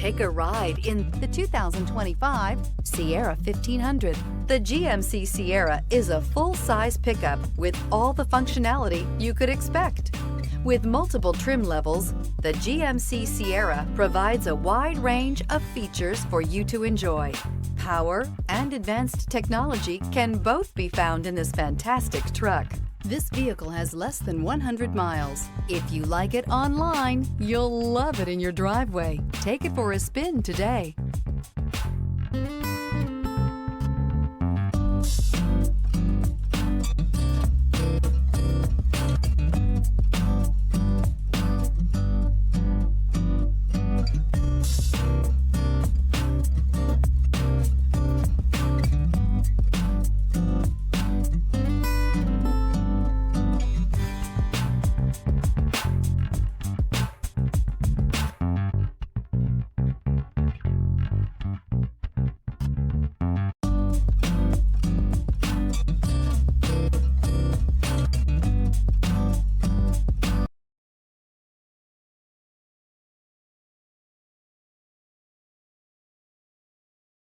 Take a ride in the 2025 Sierra 1500. The GMC Sierra is a full-size pickup with all the functionality you could expect. With multiple trim levels, the GMC Sierra provides a wide range of features for you to enjoy. Power and advanced technology can both be found in this fantastic truck. This vehicle has less than 100 miles. If you like it online, you'll love it in your driveway. Take it for a spin today.